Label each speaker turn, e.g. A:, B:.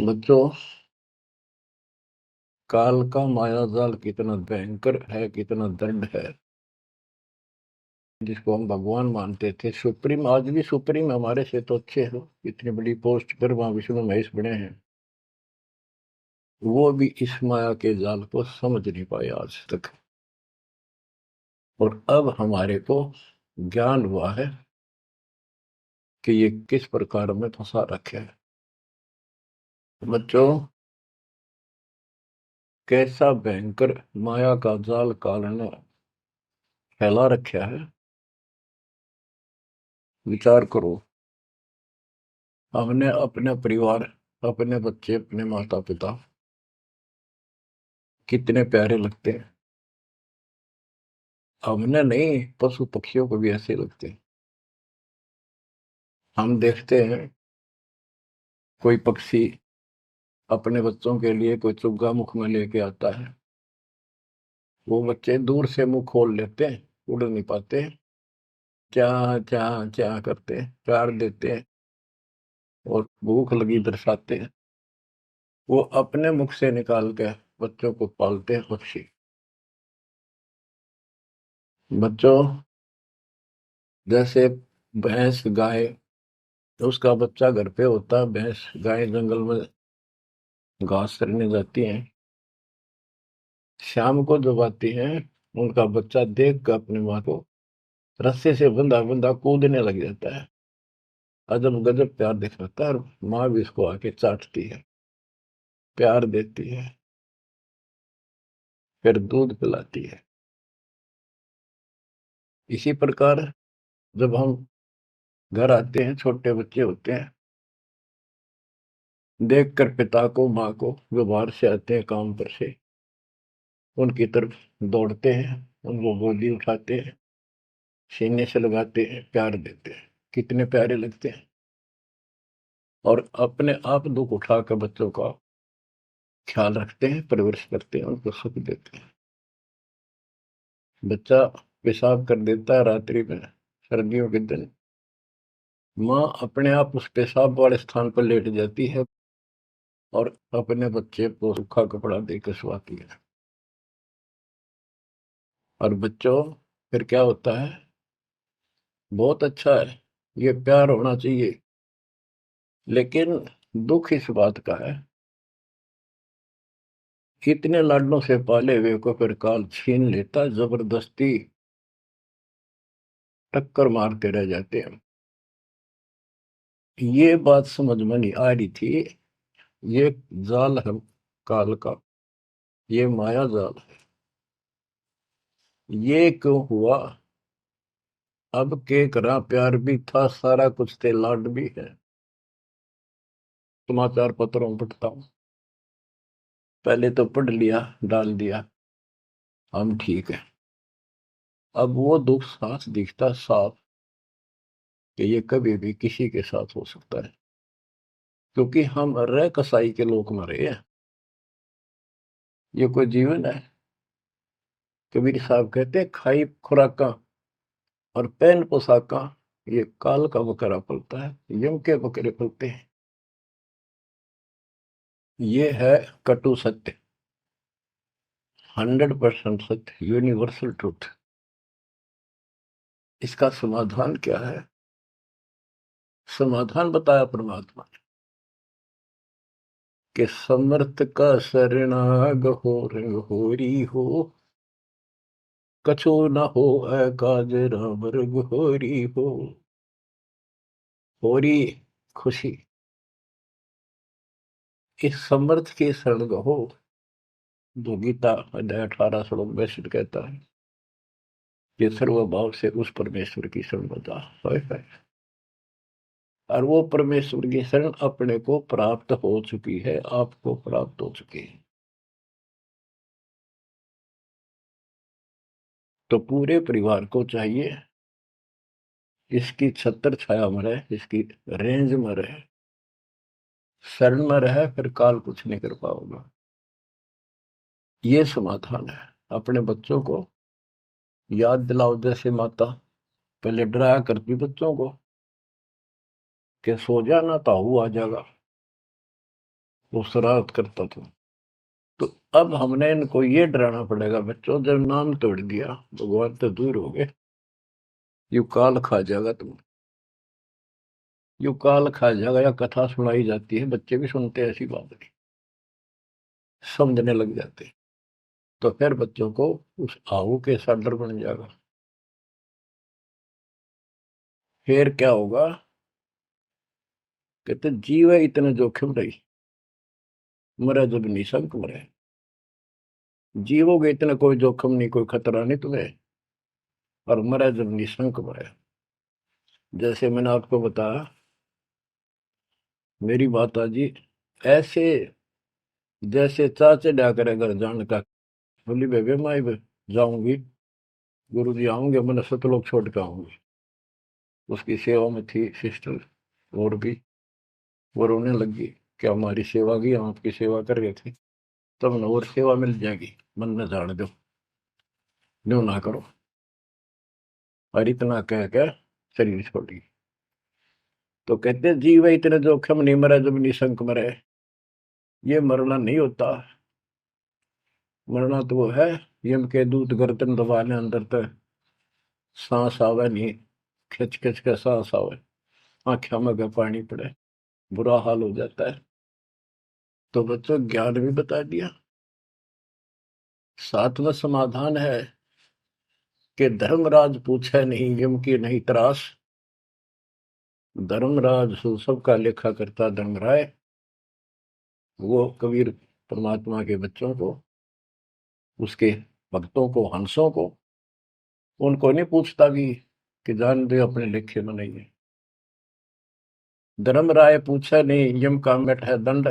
A: बच्चों, काल का मायाजाल कितना भयंकर है, कितना दंड है। जिसको हम भगवान मानते थे, सुप्रीम, आज भी सुप्रीम हमारे से तो अच्छे हो, इतनी बड़ी पोस्ट पर वहां विष्णु महेश बने हैं। वो भी इस माया के जाल को समझ नहीं पाए आज तक। और अब हमारे को ज्ञान हुआ है कि ये किस प्रकार में फंसा रखे है। बच्चों, कैसा भयंकर माया का जाल काल ने फैला रखा है। विचार करो, हमने अपने परिवार, अपने बच्चे, अपने माता पिता कितने प्यारे लगते हैं। हमने नहीं, पशु पक्षियों को भी ऐसे लगते हैं। हम देखते हैं कोई पक्षी अपने बच्चों के लिए कोई चुग्गा मुख में लेके आता है, वो बच्चे दूर से मुंह खोल लेते हैं, उड़ नहीं पाते, क्या क्या क्या करते हैं, प्यार देते हैं और भूख लगी दर्शाते हैं। वो अपने मुख से निकाल के बच्चों को पालते हैं पक्षी। बच्चों, जैसे भैंस गाय, उसका बच्चा घर पे होता है, भैंस गाय जंगल में घास चरने जाती हैं, शाम को जब आती हैं, उनका बच्चा देख कर अपनी माँ को रस्से से बंधा बंधा कूदने लग जाता है। अजब गजब प्यार दिखाता है, और माँ भी इसको आके चाटती है, प्यार देती है, फिर दूध पिलाती है। इसी प्रकार जब हम घर आते हैं, छोटे बच्चे होते हैं, देख कर पिता को, माँ को, जो बाहर से आते हैं काम पर से, उनकी तरफ दौड़ते हैं, उनको गोदी उठाते हैं, सीने से लगाते हैं, प्यार देते हैं, कितने प्यारे लगते हैं। और अपने आप दुख उठाकर बच्चों का ख्याल रखते हैं, परवरिश करते हैं, उनको सुख देते हैं। बच्चा पेशाब कर देता है रात्रि में, सर्दियों के दिन, माँ अपने आप उस पेशाब वाले स्थान पर लेट जाती है और अपने बच्चे को सूखा कपड़ा देकर सुलाती है। और बच्चों, फिर क्या होता है? बहुत अच्छा है, ये प्यार होना चाहिए। लेकिन दुख इस बात का है, इतने लाडलों से पाले हुए को फिर काल छीन लेता, जबरदस्ती टक्कर मारते रह जाते हैं। ये बात समझ में नहीं आ रही थी। ये जाल है काल का, ये माया जाल है। ये क्यों हुआ? अब के करा, प्यार भी था, सारा कुछ थे, लाड भी है। समाचार पत्रों में पढ़ता हूँ, पहले तो पढ़ लिया, डाल दिया, हम ठीक है। अब वो दुख साफ दिखता, साफ, कि ये कभी भी किसी के साथ हो सकता है, क्योंकि हम रह कसाई के लोग मरे हैं। ये कोई जीवन है? कबीर साहब कहते हैं, खाई खुराका और पहन पोशाका, ये काल का बकरा पलता है, यम के बकरे पलते हैं। ये है कटु सत्य, 100% सत्य, यूनिवर्सल ट्रूथ। इसका समाधान क्या है? समाधान बताया परमात्मा ने कि समर्थ का शरणाग हो होरी हो, कछु न हो काज राम रघ होरी हो। होरी खुशी, इस समर्थ की शरण हो, जो गीता अध्याय 18 श्लोक 62 कहता है कि सर्वभाव से उस परमेश्वर की शरण में जा। और वो परमेश्वर की शरण अपने को प्राप्त हो चुकी है, आपको प्राप्त हो चुकी है। तो पूरे परिवार को चाहिए इसकी छत्र छाया में रहे, इसकी रेंज में रहे, शरण में रहे, फिर काल कुछ नहीं कर पाओगे। ये समाधान है। अपने बच्चों को याद दिलाओ, जैसे माता पहले डराया करती बच्चों को कि सो जाना, ताऊ आ जाएगा। वो शरारत करता था। तो अब हमने इनको ये डराना पड़ेगा, बच्चों जब नाम तोड़ दिया भगवान तो दूर हो गए, यू काल खा जाएगा तुम, यू काल खा जाएगा। या कथा सुनाई जाती है, बच्चे भी सुनते हैं, ऐसी बात नहीं, समझने लग जाते हैं। तो फिर बच्चों को उस आहू के साथ डर बन जाएगा। फिर क्या होगा, कहते जीव है इतने जोखिम रही, मरे जब निशंक मरे। जीवोगे इतना कोई जोखिम नहीं, कोई खतरा नहीं तुम्हें, और मरे जब निशंक मरे। जैसे मैंने आपको बताया, मेरी माता जी ऐसे, जैसे चाचे डा करे घर जान का, बोली बेबे मैं जाऊंगी, गुरु जी आऊंगे, मैंने सतलोक छोड़ के आऊंगी। उसकी सेवा में थी सिस्टर और भी, वो रोने लगी कि हमारी सेवा की, हम आपकी सेवा कर रहे थे, तब न और सेवा मिल जाएगी, मन न जाने दो, न्यू ना करो। और इतना कह के शरीर छोड़ी। तो कहते जीव है इतने जोखिम नहीं, मरे जब निशंक मरे। ये मरना नहीं होता, मरना तो वो है, यम के दूत गर्दन दबाने अंदर तक सांस आवे नहीं, खिंच खिंच के सांस आवे, आंखों में का पानी पड़े, बुरा हाल हो जाता है। तो बच्चों ज्ञान भी बता दिया। सातवां समाधान है कि धर्मराज पूछे नहीं, यम की नहीं त्रास। धर्मराज सब का लेखा करता धर्मराय, वो कबीर परमात्मा के बच्चों को, उसके भक्तों को, हंसों को, उनको नहीं पूछता कि जान दे अपने लेखे में नहीं है। धर्मराय पूछे नहीं, यम का मिट है दंड।